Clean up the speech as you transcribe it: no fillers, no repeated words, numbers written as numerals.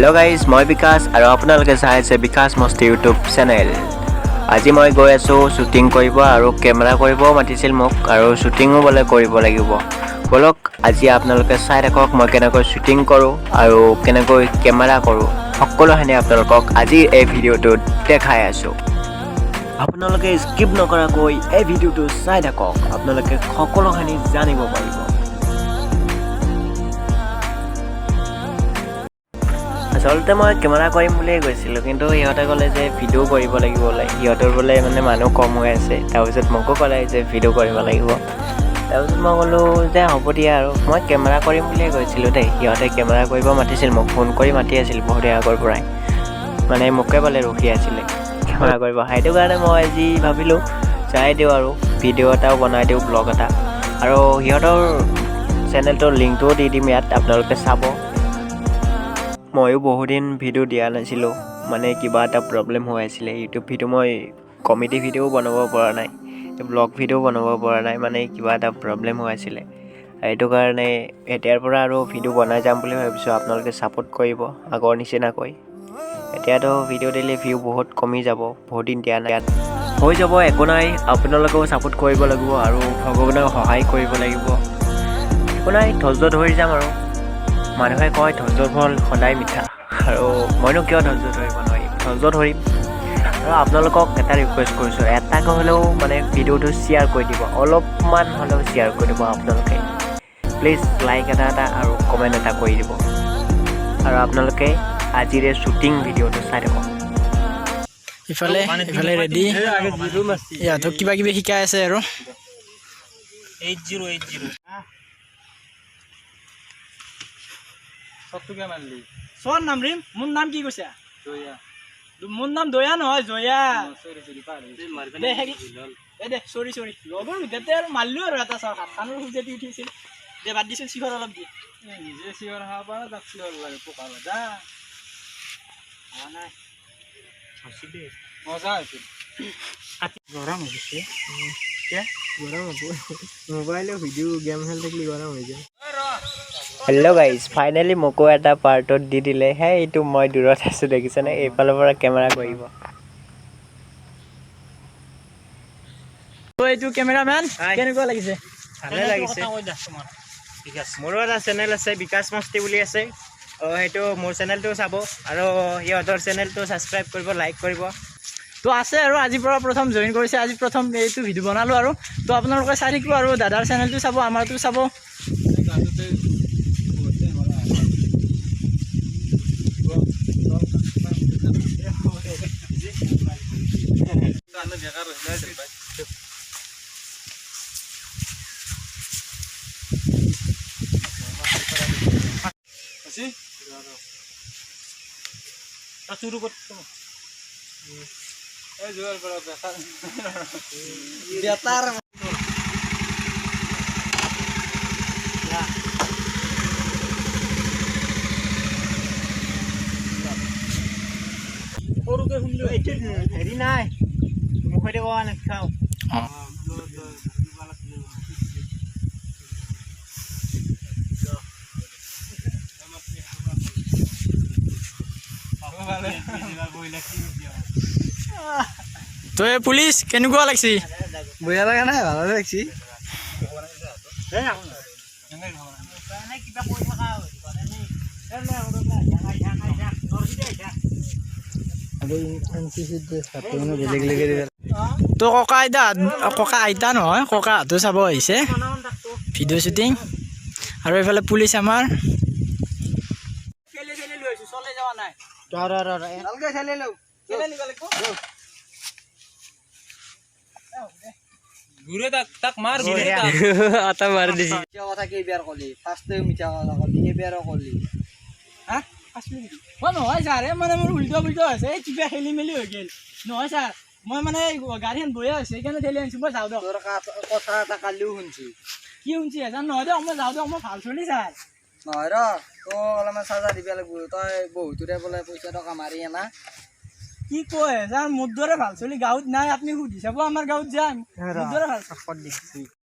Hello guys, মই বিকাশ আৰু আপোনালোকে চাই আছে বিকাশ মস্তি ইউটিউব চেনেল। আজি মই গৈ আছো শুটিং কৰিব আৰু কেমেৰা কৰিব মাতিছিল মোক আৰু শুটিংও বলে কৰিব লাগিব। বলক আজি আপোনালোকে চাই থাকক মই কেনেকৈ শুটিং কৰো আৰু কেনেকৈ কেমেৰা কৰো। সকলোখিনি আপোনালোকক আজি এই ভিডিঅ'টোত দেখাই আছো। আপোনালোকে স্কিপ নকৰাকৈ এই ভিডিঅ'টো চাই থাকক। আপোনালোকে সকলোখিনি জানিব পাৰিব। আচলতে মই কেমেৰা কৰিম বুলিয়ে গৈছিলোঁ, কিন্তু সিহঁতে ক'লে যে ভিডিঅ' কৰিব লাগিব বোলে। সিহঁতৰ বোলে মানে মানুহ কম হৈ আছে। তাৰপিছত মোকো ক'লে যে ভিডিঅ' কৰিব লাগিব। তাৰপিছত মই ক'লোঁ যে হ'ব দিয়া আৰু মই কেমেৰা কৰিম বুলিয়ে গৈছিলোঁ দেই। সিহঁতে কেমেৰা কৰিব মাতিছিল, মোক ফোন কৰি মাতি আছিল বহুত আগৰ পৰাই। মানে মোকে বোলে ৰখি আছিলে কেমেৰা কৰিব। সেইটো কাৰণে মই আজি ভাবিলোঁ চাই দিওঁ আৰু ভিডিঅ' এটাও বনাই দিওঁ, ব্লগ এটা। আৰু সিহঁতৰ চেনেলটোৰ লিংকটোও দি দিম ইয়াত, আপোনালোকে চাব। ময়ো বহুদিন ভিডিঅ' দিয়া নাছিলোঁ, মানে কিবা এটা প্ৰব্লেম হৈ আছিলে। ইউটিউব ভিডিঅ' মই কমেডি ভিডিঅ'ও বনাব পৰা নাই, ব্লগ ভিডিঅ'ও বনাব পৰা নাই, মানে কিবা এটা প্ৰব্লেম হৈ আছিলে। সেইটো কাৰণে এতিয়াৰ পৰা আৰু ভিডিঅ' বনাই যাম বুলি ভাবিছোঁ। আপোনালোকে ছাপোৰ্ট কৰিব আগৰ নিচিনাকৈ। এতিয়াতো ভিডিঅ' দিলে ভিউ বহুত কমি যাব, বহুত দিন দিয়া নাই। ইয়াত হৈ যাব, একো নাই। আপোনালোকেও ছাপোৰ্ট কৰিব লাগিব আৰু ভগৱানেও সহায় কৰিব লাগিব। একো নাই, ধৈৰ্য ধৰি যাম আৰু। মানুহে কয় ধৈৰ্যৰ ফল সদায় মিঠা, আৰু মইনো কিয় ধৈৰ্য ধৰিব নোৱাৰিম, ধৈৰ্য ধৰিম। আৰু আপোনালোকক এটা ৰিকুৱেষ্ট কৰিছোঁ, এটাকৈ হ'লেও মানে ভিডিঅ'টো শ্বেয়াৰ কৰি দিব, অলপমান হ'লেও শ্বেয়াৰ কৰি দিব আপোনালোকে। প্লিজ লাইক এটা আৰু কমেণ্ট এটা কৰি দিব। আৰু আপোনালোকে আজিৰে শ্বুটিং ভিডিঅ'টো চাই থাকক। ইফালে ৰেডি, ইয়াতো কিবা কিবি শিকাই আছে আৰু 8080 সবটো কে মারলি সোন নাম রিম মোর নাম কি কইছা জয়া মোর নাম দয়া নহয় জয়া সরি সরি পার মারবে দে না হেৰি দে সৰি লগৰ ভিতৰতে আৰু মাৰলো আৰু এটা চাও হাতখানৰ সুজেতি উঠিছিল দে বাদ দিছিল চিহৰ অলপ দি নিজে সিওর হওয়া পারে তাক সিওর লাগে পোকালে যা নাই হাসি দে মজা আছে গরম হচ্ছে কে গরম হচ্ছে মোবাইলে ভিডিও গেম খেল থাকলে গরম হয়ে যায়। হেল্ল' গাইজ, ফাইনেলি মোকো এটা পাৰ্টত দি দিলে। হে এইটো মই দূৰত আছোঁ দেখিছেনে, এইফালৰ পৰা কেমেৰা কৰিব। তো এইটো কেমেৰামেন কেনেকুৱা লাগিছে? ভালে লাগিছে। মোৰো এটা চেনেল আছে, বিকাশ মস্তি বুলি আছে। সেইটো মোৰ চেনেলটো চাব আৰু সিহঁতৰ চেনেলটো ছাবস্ক্ৰাইব কৰিব, লাইক কৰিব। তো আছে আৰু আজিৰ পৰা প্ৰথম জইন কৰিছে, আজি প্ৰথম এইটো ভিডিঅ' বনালোঁ আৰু তো আপোনালোকে চাই থাকিব আৰু দাদাৰ চেনেলটো চাব, আমাৰটো চাব। বেটাৰ সৰুকে শুনিলো এইটো হেৰি নাই, মুখতে কোৱা নাখাওঁ। তো এই পুলিচ কেনেকুৱা লাগছি? বয়া লাগা নাই, ভালো লাগছি। তো ককা আইতা নহয়, ককাহঁতো চাব আহিছে ভিডিঅ' শ্বুটিং। আৰু এইফালে পুলিচ আমাৰ ঘুৰে তাক মাৰ ঘুৰে আটা মাৰি দিছি। কথা কি বেয়াৰ কৰলি ফাৰ্স্টে মিছা কথা কৰলি কে বেয়াৰ কৰলি হ্যাঁ মই নহয় ছাৰ মানে মোৰ উল্টা হৈছে, এই কিবা খেলি মেলি হৈ গ'ল। নহয় ছাৰ, মই মানে গাড়ীখন বহি আছে সেইকাৰণে ঠেলি আনিছোঁ। মই যাওঁ দিয়ক। তোর কথা এটা কালিও শুনছি কি শুনছি এজন? নহয় দিয়ক, মই যাওঁ দিয়ক, মই ভাল চলি ছাৰ। নহয় ৰ তো অলপমান চাজা দিব লাগিব। তই বহুতৰে বোলে পইচা টকা মাৰি আনা। কি কয় ছাৰ, মোৰ দৰে ভাল চলি গাঁৱত নাই। আপুনি সুধি চাব, আমাৰ গাঁৱত যাম, মোৰ দৰে ভাল